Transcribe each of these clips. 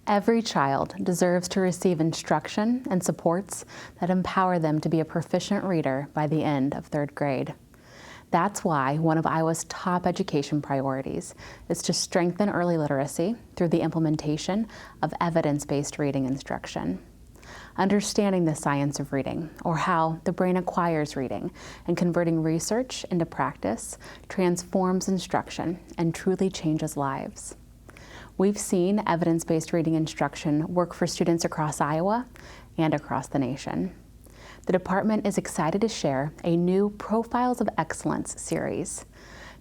Every child deserves to receive instruction and supports that empower them to be a proficient reader by the end of 3rd grade. That's why one of Iowa's top education priorities is to strengthen early literacy through the implementation of evidence-based reading instruction. Understanding the science of reading, or how the brain acquires reading, and converting research into practice transforms instruction and truly changes lives. We've seen evidence-based reading instruction work for students across Iowa and across the nation. The department is excited to share a new Profiles of Excellence series.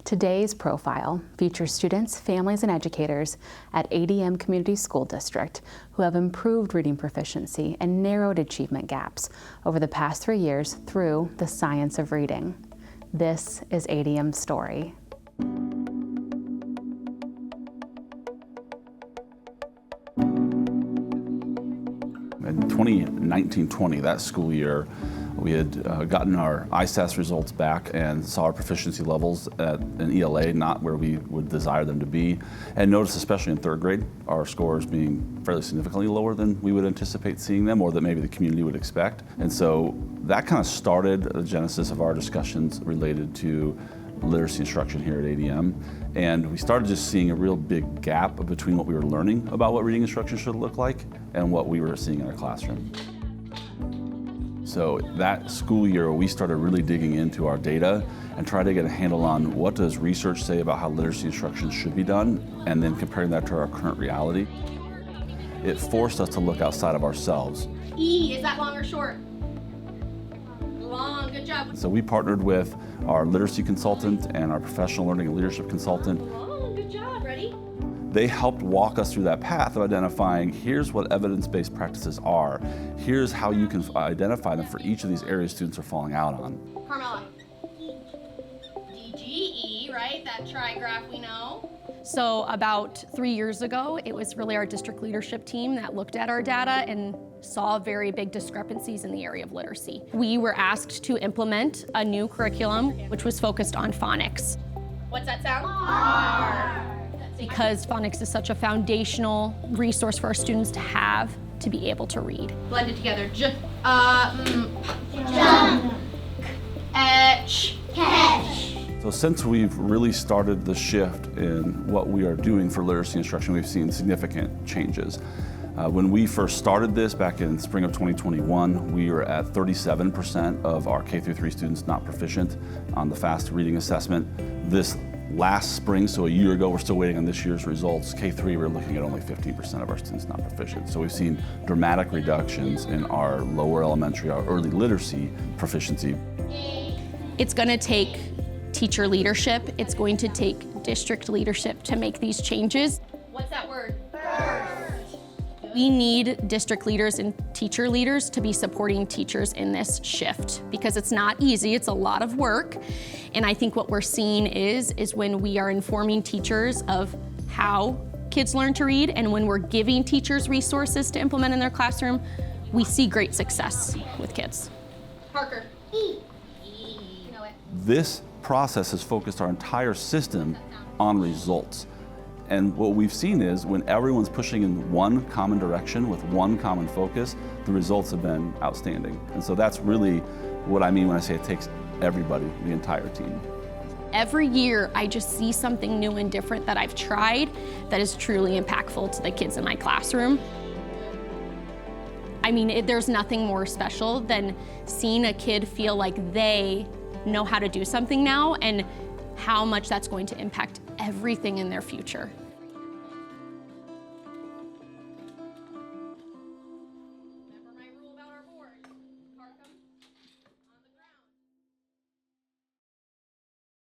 Today's profile features students, families, and educators at ADM Community School District who have improved reading proficiency and narrowed achievement gaps over the past 3 years through the science of reading. This is ADM's story. In 2019-20, that school year, we had gotten our ISASS results back and saw our proficiency levels at an ELA not where we would desire them to be, and noticed, especially in 3rd grade, our scores being fairly significantly lower than we would anticipate seeing them or that maybe the community would expect. And so that kind of started the genesis of our discussions related to literacy instruction here at ADM, and we started just seeing a real big gap between what we were learning about what reading instruction should look like and what we were seeing in our classroom. So that school year, we started really digging into our data and try to get a handle on what does research say about how literacy instruction should be done, and then comparing that to our current reality. It forced us to look outside of ourselves. E, is that long or short? Long, good job. So we partnered with our literacy consultant and our professional learning and leadership consultant. Long, good job, ready? They helped walk us through that path of identifying, here's what evidence-based practices are, here's how you can identify them for each of these areas students are falling out on. Carmela. D, G, E, right? That trigraph we know. So about 3 years ago, it was really our district leadership team that looked at our data and saw very big discrepancies in the area of literacy. We were asked to implement a new curriculum, which was focused on phonics. What's that sound? R. Because phonics is such a foundational resource for our students to have to be able to read. Blend it together. Jump. Catch. So since we've really started the shift in what we are doing for literacy instruction, we've seen significant changes. When we first started this back in spring of 2021, we were at 37% of our K-3 students not proficient on the FAST reading assessment. This last spring, so a year ago, we're still waiting on this year's results. K-3, we're looking at only 15% of our students not proficient. So we've seen dramatic reductions in our lower elementary, our early literacy proficiency. It's going to take teacher leadership. It's going to take district leadership to make these changes. What's that word? We need district leaders and teacher leaders to be supporting teachers in this shift because it's not easy, it's a lot of work. And I think what we're seeing is when we are informing teachers of how kids learn to read and when we're giving teachers resources to implement in their classroom, we see great success with kids. Parker. E. E. You know it. This process has focused our entire system on results. And what we've seen is when everyone's pushing in one common direction with one common focus, the results have been outstanding. And so that's really what I mean when I say it takes everybody, the entire team. Every year, I just see something new and different that I've tried that is truly impactful to the kids in my classroom. I mean, there's nothing more special than seeing a kid feel like they know how to do something now and how much that's going to impact everything in their future.